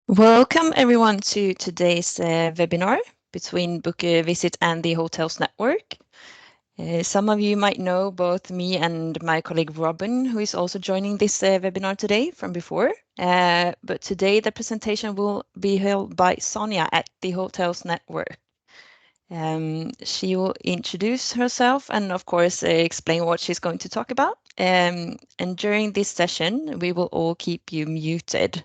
Welcome everyone to today's webinar between BookVisit and the Hotels Network. Some of you might know both me and my colleague Robin, who is also joining this webinar today from before. But today the presentation will be held by Sonia at the Hotels Network. She will introduce herself and of course explain what she's going to talk about. And during this session, we will all keep you muted.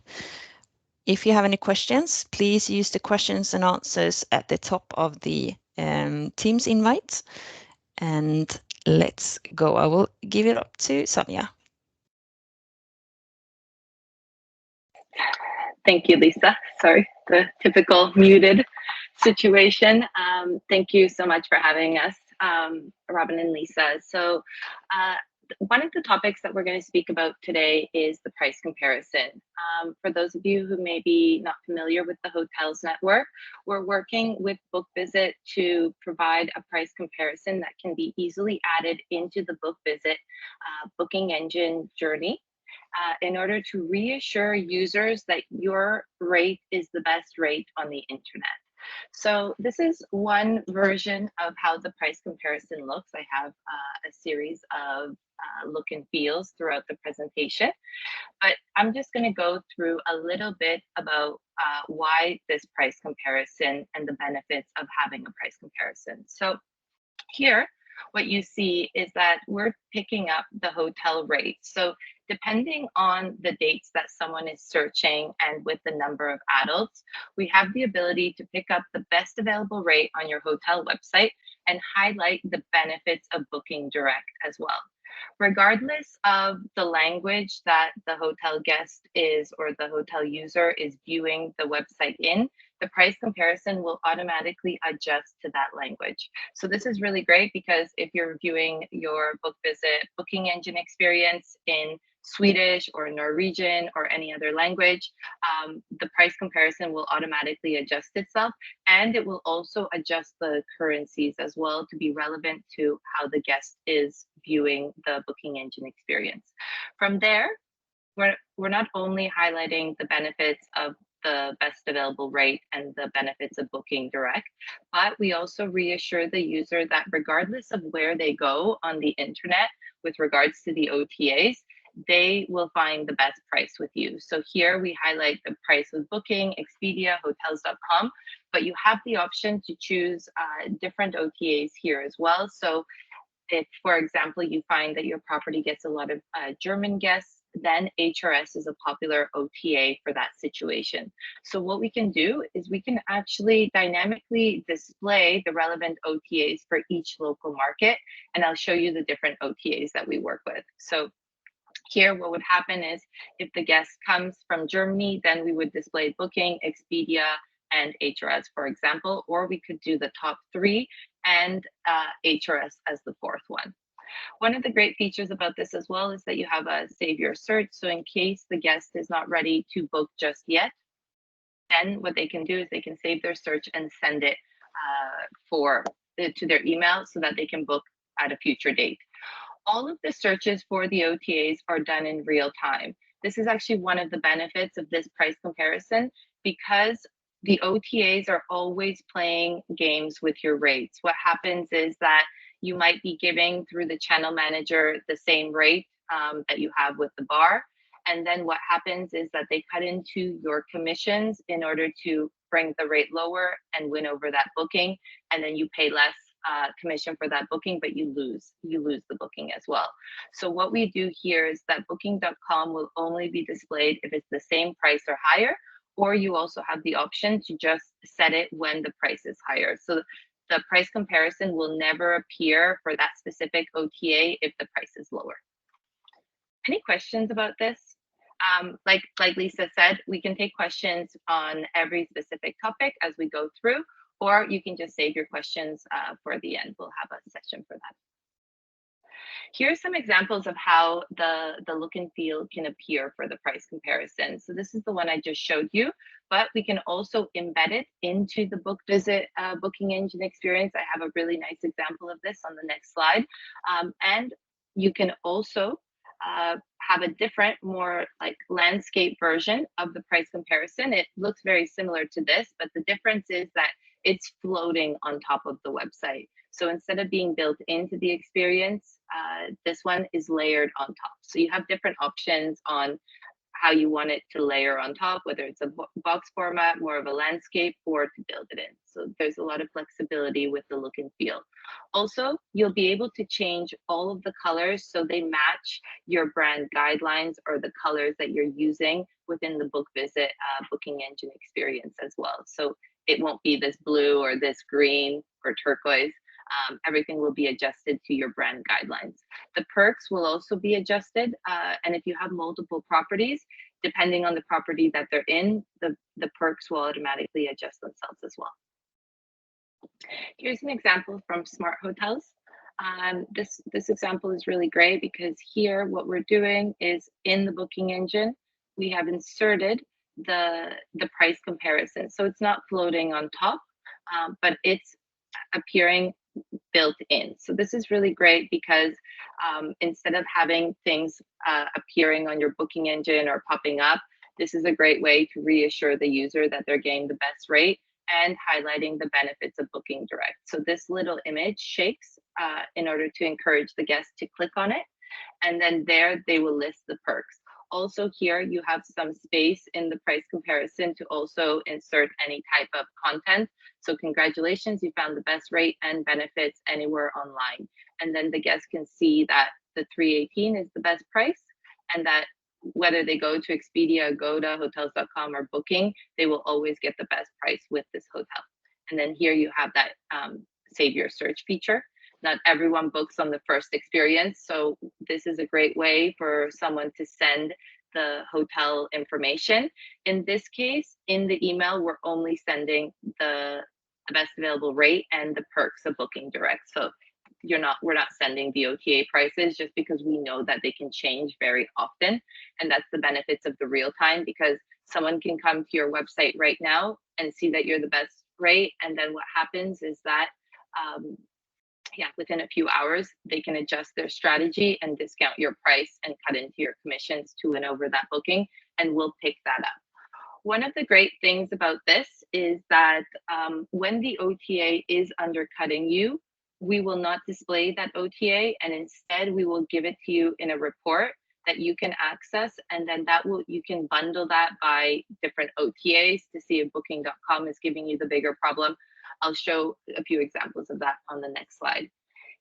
If you have any questions, please use the questions and answers at the top of the Teams invite. And let's go. I will give it up to Sonia. Thank you, Lisa. Sorry, the typical muted situation. Thank you so much for having us, Robin and Lisa. So one of the topics that we're going to speak about today is the price comparison. For those of you who may be not familiar with the Hotels Network, we're working with BookVisit to provide a price comparison that can be easily added into the BookVisit booking engine journey. In order to reassure users that your rate is the best rate on the internet. So this is one version of how the price comparison looks. I have a series of look and feels throughout the presentation, but I'm just going to go through a little bit about why this price comparison and the benefits of having a price comparison. So here, what you see is that we're picking up the hotel rate. So depending on the dates that someone is searching and with the number of adults, we have the ability to pick up the best available rate on your hotel website and highlight the benefits of booking direct as well. Regardless of the language that the hotel guest is or the hotel user is viewing the website in, the price comparison will automatically adjust to that language. So this is really great because if you're viewing your BookVisit booking engine experience in Swedish or Norwegian or any other language, the price comparison will automatically adjust itself, and it will also adjust the currencies as well to be relevant to how the guest is viewing the booking engine experience. From there, we're not only highlighting the benefits of the best available rate and the benefits of booking direct, but we also reassure the user that regardless of where they go on the internet with regards to the OTAs, they will find the best price with you. So here we highlight the price with Booking, Expedia, hotels.com, but you have the option to choose different OTAs here as well. So if, for example, you find that your property gets a lot of German guests, then HRS is a popular OTA for that situation. So what we can do is we can actually dynamically display the relevant OTAs for each local market, and I'll show you the different OTAs that we work with. So here, what would happen is if the guest comes from Germany, then we would display Booking, Expedia, and HRS, for example, or we could do the top three and HRS as the fourth one. One of the great features about this as well is that you have a save your search. So in case the guest is not ready to book just yet, then what they can do is they can save their search and send it to their email so that they can book at a future date. All of the searches for the OTAs are done in real time. This is actually one of the benefits of this price comparison because the OTAs are always playing games with your rates. What happens is that you might be giving through the channel manager the same rate that you have with the bar. And then what happens is that they cut into your commissions in order to bring the rate lower and win over that booking. And then you pay less commission for that booking, but you lose the booking as well. So what we do here is that booking.com will only be displayed if it's the same price or higher, or you also have the option to just set it when the price is higher. So the price comparison will never appear for that specific OTA if the price is lower. Any questions about this? Like Lisa said, we can take questions on every specific topic as we go through, or you can just save your questions for the end. We'll have a session for that. Here are some examples of how the look and feel can appear for the price comparison. So this is the one I just showed you, but we can also embed it into the BookVisit booking engine experience. I have a really nice example of this on the next slide. And you can also have a different, more like landscape version of the price comparison. It looks very similar to this, but the difference is that it's floating on top of the website. So instead of being built into the experience, this one is layered on top. So you have different options on how you want it to layer on top, whether it's a box format, more of a landscape, or to build it in. So there's a lot of flexibility with the look and feel. Also, you'll be able to change all of the colors so they match your brand guidelines or the colors that you're using within the BookVisit booking engine experience as well. So it won't be this blue or this green or turquoise. Everything will be adjusted to your brand guidelines. The perks will also be adjusted. And if you have multiple properties, depending on the property that they're in, the perks will automatically adjust themselves as well. Here's an example from Smart Hotels. This example is really great because here what we're doing is in the booking engine, we have inserted the price comparison. So it's not floating on top, but it's appearing built in. So this is really great because instead of having things appearing on your booking engine or popping up, this is a great way to reassure the user that they're getting the best rate and highlighting the benefits of booking direct. So this little image shakes in order to encourage the guest to click on it. And then there they will list the perks. Also here you have some space in the price comparison to also insert any type of content. So congratulations, you found the best rate and benefits anywhere online. And then the guest can see that the 318 is the best price and that whether they go to Expedia, Agoda, hotels.com or Booking, they will always get the best price with this hotel. And then here you have that save your search feature. Not everyone books on the first experience. So this is a great way for someone to send the hotel information. In this case, in the email, we're only sending the best available rate and the perks of booking direct. So we're not sending the OTA prices just because we know that they can change very often. And that's the benefits of the real time, because someone can come to your website right now and see that you're the best rate. And then what happens is that within a few hours, they can adjust their strategy and discount your price and cut into your commissions to and over that booking, and we'll pick that up. One of the great things about this is that when the OTA is undercutting you, we will not display that OTA, and instead we will give it to you in a report that you can access, and then you can bundle that by different OTAs to see if booking.com is giving you the bigger problem. I'll show a few examples of that on the next slide.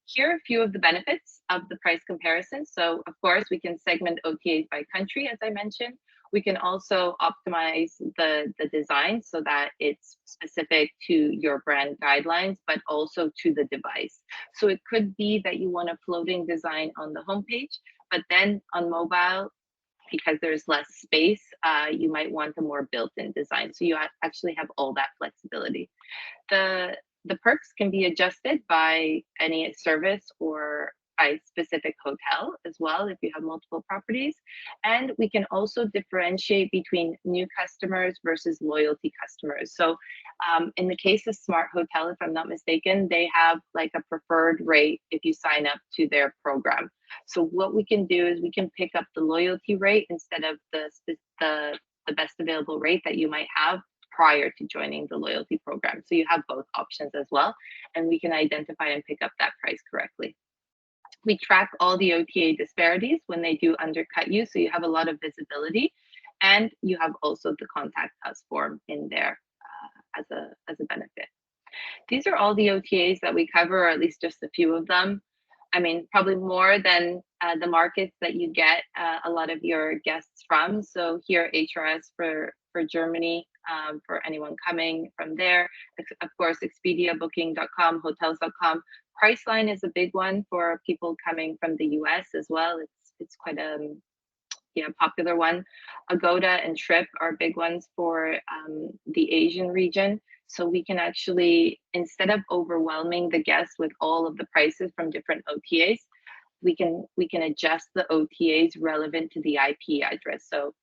Here are a few of the benefits of the price comparison. So of course, we can segment OTAs by country, as I mentioned. We can also optimize the design so that it's specific to your brand guidelines, but also to the device. So it could be that you want a floating design on the homepage, but then on mobile, because there's less space, you might want a more built-in design. So you actually have all that flexibility. The perks can be adjusted by any service or by specific hotel as well if you have multiple properties. And we can also differentiate between new customers versus loyalty customers. So in the case of Smart Hotel, if I'm not mistaken, they have like a preferred rate if you sign up to their program. So what we can do is we can pick up the loyalty rate instead of the best available rate that you might have prior to joining the loyalty program. So you have both options as well, and we can identify and pick up that price correctly. We track all the OTA disparities when they do undercut you, so you have a lot of visibility, and you have also the contact us form in there as a benefit. These are all the OTAs that we cover, or at least just a few of them. I mean, probably more than the markets that you get a lot of your guests from. So here, HRS for Germany, for anyone coming from there. Of course, Expedia, Booking.com, Hotels.com. Priceline is a big one for people coming from the US as well. It's quite a popular one. Agoda and Trip are big ones for the Asian region. So we can actually, instead of overwhelming the guests with all of the prices from different OTAs, we can adjust the OTAs relevant to the IP address. So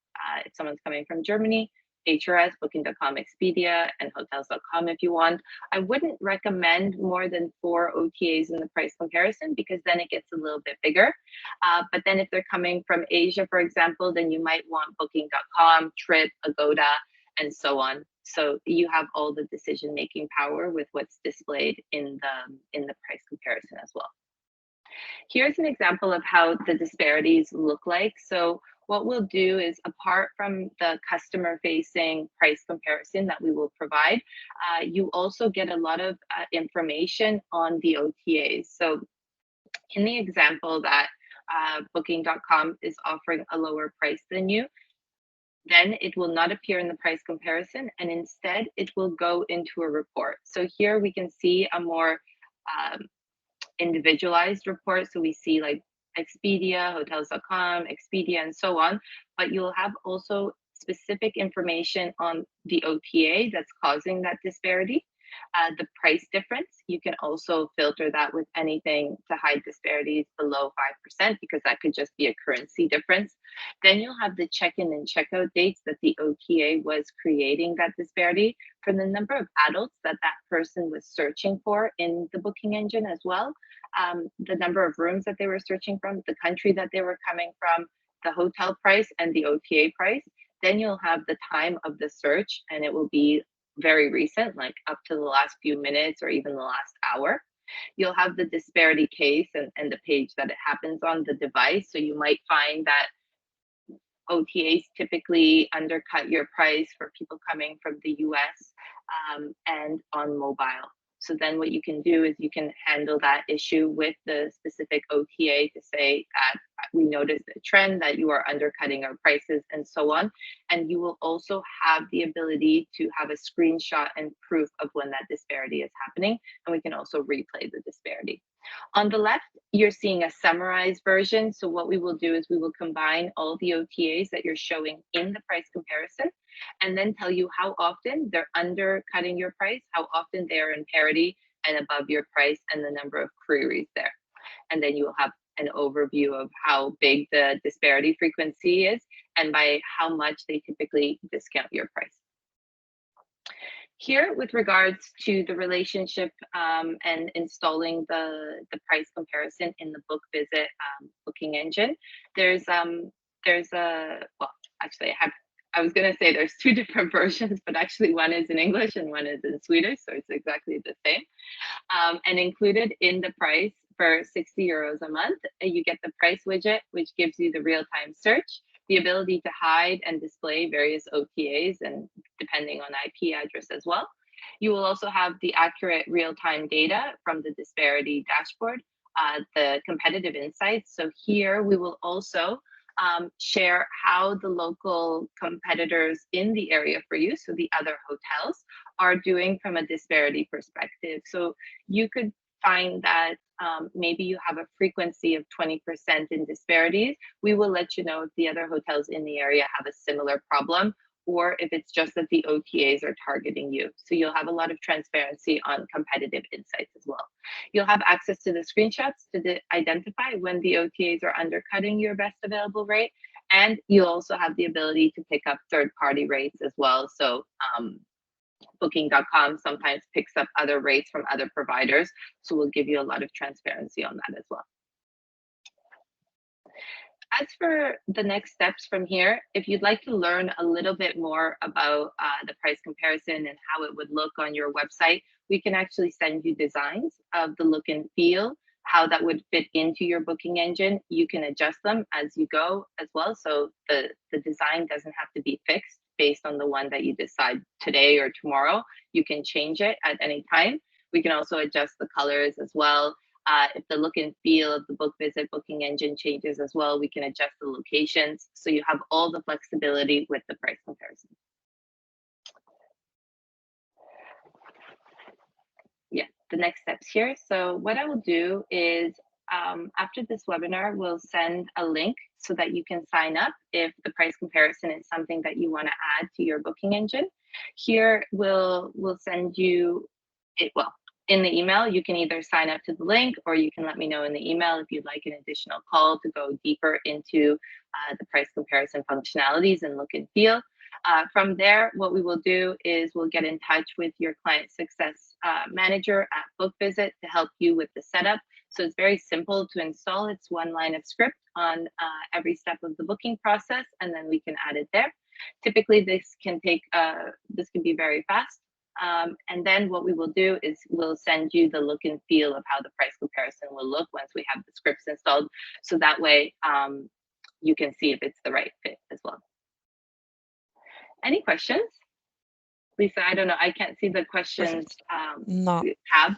if someone's coming from Germany, HRS, Booking.com, Expedia, and Hotels.com if you want. I wouldn't recommend more than 4 OTAs in the price comparison because then it gets a little bit bigger. But then if they're coming from Asia, for example, then you might want Booking.com, Trip, Agoda, and so on. So you have all the decision-making power with what's displayed in the price comparison as well. Here's an example of how the disparities look like. So what we'll do is, apart from the customer-facing price comparison that we will provide, you also get a lot of information on the OTAs. So in the example that Booking.com is offering a lower price than you, then it will not appear in the price comparison, and instead it will go into a report. So here we can see a more individualized report. So we see like Expedia, Hotels.com, Expedia, and so on. But you'll have also specific information on the OTA that's causing that disparity. The price difference, you can also filter that with anything to hide disparities below 5%, because that could just be a currency difference. Then you'll have the check-in and checkout dates that the OTA was creating that disparity, from the number of adults that that person was searching for in the booking engine as well, the number of rooms that they were searching from, the country that they were coming from, the hotel price, and the OTA price. Then you'll have the time of the search, and it will be very recent, like up to the last few minutes or even the last hour. You'll have the disparity case and the page that it happens on, the device. So you might find that OTAs typically undercut your price for people coming from the US and on mobile. So then what you can do is you can handle that issue with the specific OTA to say that we noticed a trend that you are undercutting our prices and so on. And you will also have the ability to have a screenshot and proof of when that disparity is happening. And we can also replay the disparity. On the left, you're seeing a summarized version. So what we will do is we will combine all the OTAs that you're showing in the price comparison, and then tell you how often they're undercutting your price, how often they're in parity and above your price, and the number of queries there. And then you will have an overview of how big the disparity frequency is and by how much they typically discount your price. Here, with regards to the relationship and installing the price comparison in the BookVisit booking engine, there's well, actually I was going to say there's 2 different versions, but actually one is in English and one is in Swedish, so it's exactly the same. And included in the price for 60 euros a month, you get the price widget, which gives you the real-time search, the ability to hide and display various OTAs and depending on IP address as well. You will also have the accurate real-time data from the disparity dashboard, the competitive insights. So here we will also share how the local competitors in the area for you, so the other hotels, are doing from a disparity perspective. So you could find that maybe you have a frequency of 20% in disparities. We will let you know if the other hotels in the area have a similar problem, or if it's just that the OTAs are targeting you. So you'll have a lot of transparency on competitive insights as well. You'll have access to the screenshots to identify when the OTAs are undercutting your best available rate. And you'll also have the ability to pick up third-party rates as well. So Booking.com sometimes picks up other rates from other providers. So we'll give you a lot of transparency on that as well. As for the next steps from here, if you'd like to learn a little bit more about the price comparison and how it would look on your website, we can actually send you designs of the look and feel, how that would fit into your booking engine. You can adjust them as you go as well. So the design doesn't have to be fixed based on the one that you decide today or tomorrow. You can change it at any time. We can also adjust the colors as well. If the look and feel of the BookVisit booking engine changes as well, we can adjust the locations. So you have all the flexibility with the price comparison. Yeah, the next steps here. So what I will do is after this webinar, we'll send a link so that you can sign up if the price comparison is something that you want to add to your booking engine. Here, we'll send you it. Well, in the email, you can either sign up to the link or you can let me know in the email if you'd like an additional call to go deeper into the price comparison functionalities and look and feel. From there, what we will do is we'll get in touch with your client success manager at BookVisit to help you with the setup. So it's very simple to install. It's one line of script on every step of the booking process, and then we can add it there. Typically, this can be very fast. And then what we will do is we'll send you the look and feel of how the price comparison will look once we have the scripts installed. So that way you can see if it's the right fit as well. Any questions? Lisa, I don't know. I can't see the questions No. tab.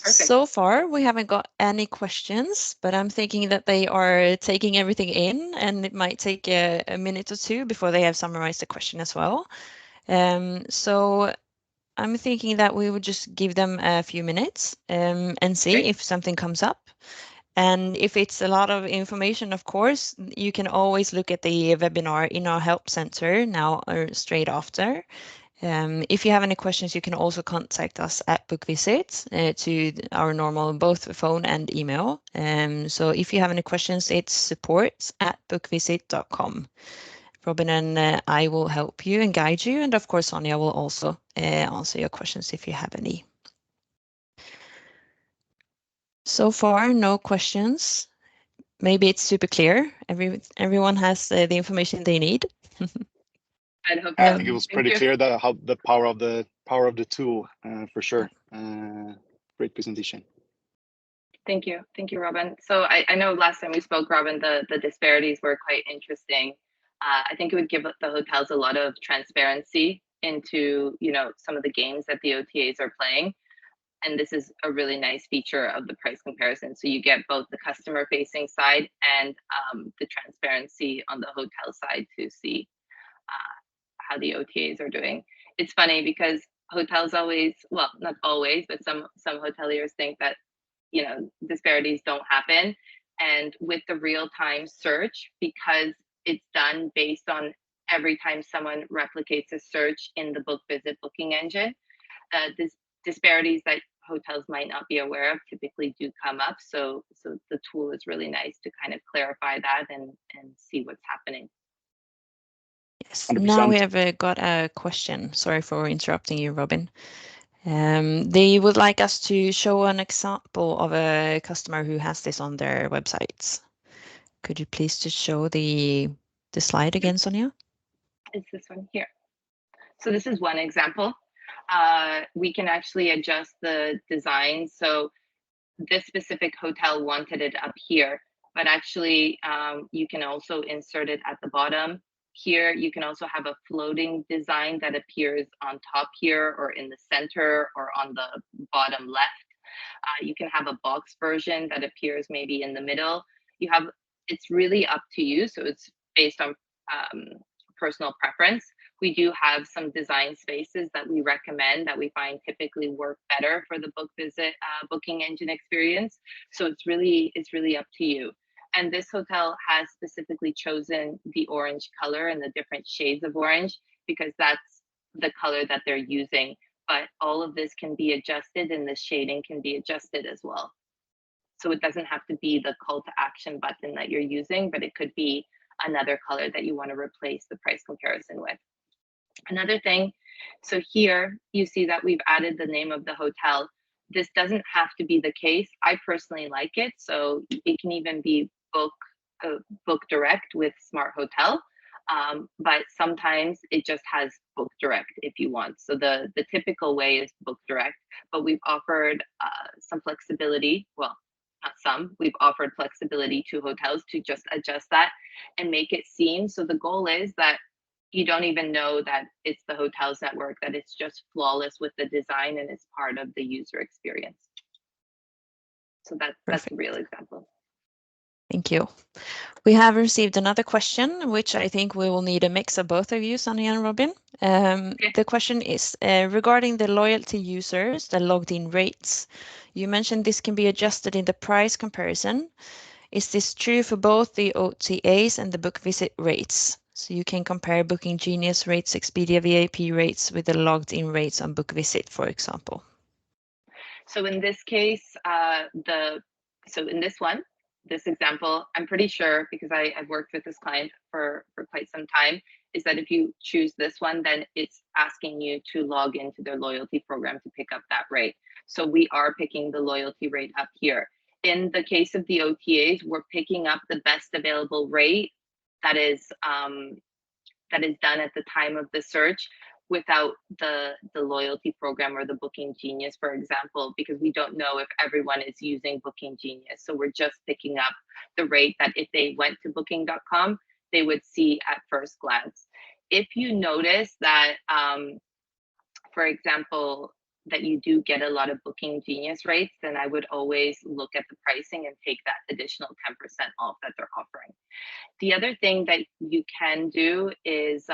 Perfect. So far, we haven't got any questions, but I'm thinking that they are taking everything in, and it might take a minute or two before they have summarized the question as well. So I'm thinking that we would just give them a few minutes and see Great. if something comes up. And if it's a lot of information, of course, you can always look at the webinar in our help center now or straight after. If you have any questions, you can also contact us at BookVisit to our normal both phone and email. So if you have any questions, it's support@bookvisit.com. Robin and I will help you and guide you. And of course, Sonia will also answer your questions if you have any. So far, no questions. Maybe it's super clear. Everyone has the information they need. I hope I so. think it was pretty clear that how the power of the tool for sure. Great presentation. Thank you, Robin. So I know last time we spoke, Robin, the disparities were quite interesting. I think it would give the hotels a lot of transparency into some of the games that the OTAs are playing. And this is a really nice feature of the price comparison. So you get both the customer facing side and the transparency on the hotel side to see how the OTAs are doing. It's funny because hotels always, well, not always, but some hoteliers think that disparities don't happen. And with the real-time search, because it's done based on every time someone replicates a search in the BookVisit booking engine, this disparities that hotels might not be aware of typically do come up. So the tool is really nice to kind of clarify that and see what's happening. Yes. 100%. Now we have got a question. Sorry for interrupting you, Robin. They would like us to show an example of a customer who has this on their websites. Could you please just show the slide again, Sonia? It's this one here. So this is one example. We can actually adjust the design. So this specific hotel wanted it up here, but actually you can also insert it at the bottom. Here, you can also have a floating design that appears on top here or in the center or on the bottom left. You can have a box version that appears maybe in the middle. It's really up to you. So it's based on personal preference. We do have some design spaces that we recommend that we find typically work better for the BookVisit booking engine experience. So it's really up to you. And this hotel has specifically chosen the orange color and the different shades of orange because that's the color that they're using. But all of this can be adjusted and the shading can be adjusted as well. So it doesn't have to be the call to action button that you're using, but it could be another color that you want to replace the price comparison with. Another thing, so here you see that we've added the name of the hotel. This doesn't have to be the case. I personally like it, so it can even be book direct with Smart Hotel, but sometimes it just has book direct if you want. So the typical way is book direct, but we've offered some flexibility. Well, not some, we've offered flexibility to hotels to just adjust that and make it seem. So the goal is that you don't even know that it's the hotel's network, that it's just flawless with the design and it's part of the user experience. So that's a real example. Thank you. We have received another question, which I think we will need a mix of both of you, Sonia and Robin. Okay. The question is regarding the loyalty users, the logged in rates. You mentioned this can be adjusted in the price comparison. Is this true for both the OTAs and the BookVisit rates? So you can compare Booking Genius rates, Expedia VIP rates with the logged in rates on BookVisit, for example. So in this case, in this example, I'm pretty sure because I've worked with this client for quite some time, is that if you choose this one, then it's asking you to log into their loyalty program to pick up that rate. So we are picking the loyalty rate up here. In the case of the OTAs, we're picking up the best available rate that is done at the time of the search, without the loyalty program or the Booking Genius, for example, because we don't know if everyone is using Booking Genius. So we're just picking up the rate that if they went to booking.com, they would see at first glance. If you notice that, for example, that you do get a lot of Booking Genius rates, then I would always look at the pricing and take that additional 10% off that they're offering. The other thing that you can do is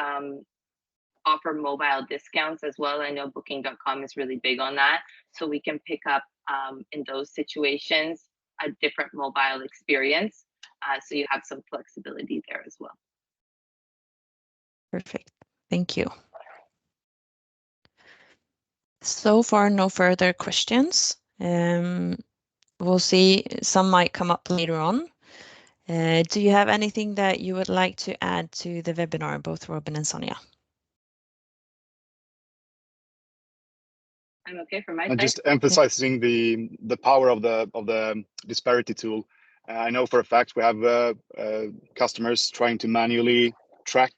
offer mobile discounts as well. I know booking.com is really big on that. So we can pick up in those situations a different mobile experience. So you have some flexibility there as well. Perfect. Thank you. So far, no further questions. We'll see, some might come up later on. Do you have anything that you would like to add to the webinar, both Robin and Sonia? I'm okay for my side. And just emphasizing the power of the disparity tool. I know for a fact we have customers trying to manually track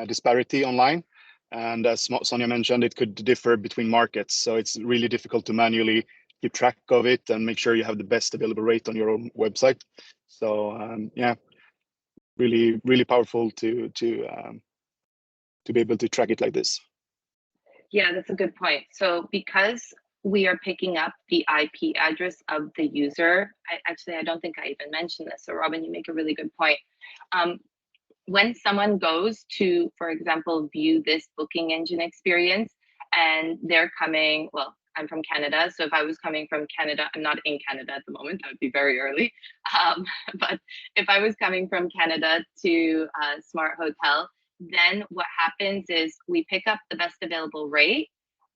disparity online, and as Sonia mentioned, it could differ between markets. So it's really difficult to manually keep track of it and make sure you have the best available rate on your own website. So yeah, really powerful to be able to track it like this. Yeah, that's a good point. So because we are picking up the IP address of the user, I don't think I even mentioned this. So Robin, you make a really good point. When someone goes to, for example, view this booking engine experience, and they're coming, well, I'm from Canada. So if I was coming from Canada, I'm not in Canada at the moment, that would be very early. But if I was coming from Canada to Smart Hotel, then what happens is we pick up the best available rate,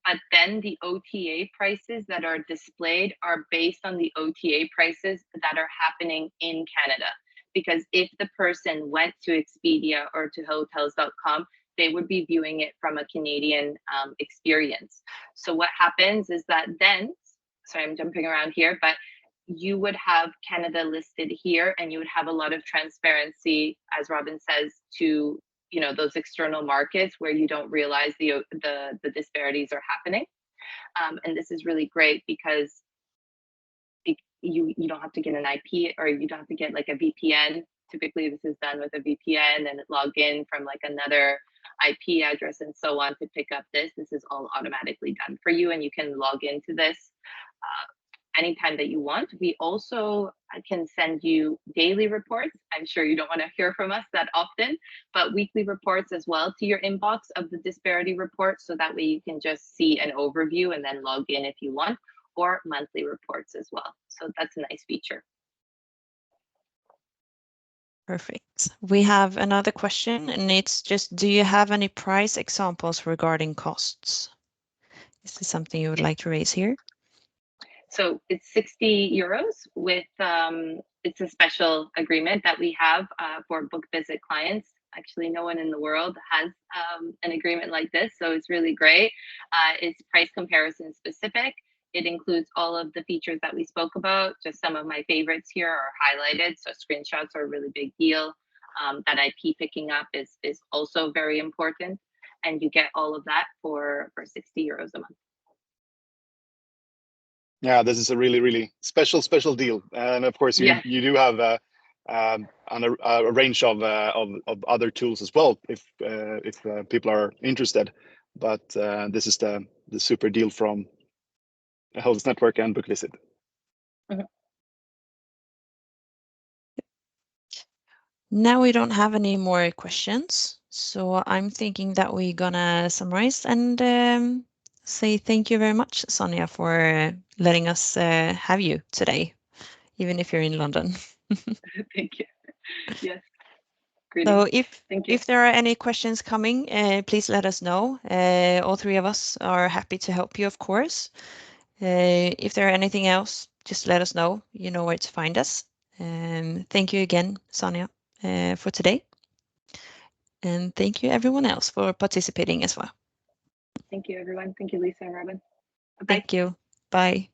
but then the OTA prices that are displayed are based on the OTA prices that are happening in Canada. Because if the person went to Expedia or to hotels.com, they would be viewing it from a Canadian experience. So what happens is that then, sorry, I'm jumping around here, but you would have Canada listed here, and you would have a lot of transparency, as Robin says, to those external markets where you don't realize the disparities are happening. And this is really great because you don't have to get an IP, or you don't have to get like a VPN. Typically this is done with a VPN and log in from like another IP address and so on to pick up this. This is all automatically done for you, and you can log into this anytime that you want. We also can send you daily reports. I'm sure you don't want to hear from us that often, but weekly reports as well to your inbox of the disparity report, so that way you can just see an overview and then log in if you want, or monthly reports as well. So that's a nice feature. Perfect. We have another question, and it's just, do you have any price examples regarding costs? Is this something you would like to raise here? So it's 60 euros with, it's a special agreement that we have for BookVisit clients. Actually, no one in the world has an agreement like this, so it's really great. It's price comparison specific. It includes all of the features that we spoke about. Just some of my favorites here are highlighted, so screenshots are a really big deal. That IP picking up is also very important, and you get all of that for 60 euros a month. Yeah, this is a really special deal, and of course you do have a range of other tools as well if people are interested. But this is the super deal from Hotels Network and BookVisit. Mm-hmm. Now we don't have any more questions, so I'm thinking that we're gonna summarize and say thank you very much, Sonia, for letting us have you today, even if you're in London. Thank you. Yes. Greetings. So Thank you. if there are any questions coming, please let us know. All three of us are happy to help you, of course. If there are anything else, just let us know. You know where to find us. Thank you again, Sonia, for today. And thank you everyone else for participating as well. Thank you, everyone. Thank you, Lisa and Robin. Bye. Thank you. Bye.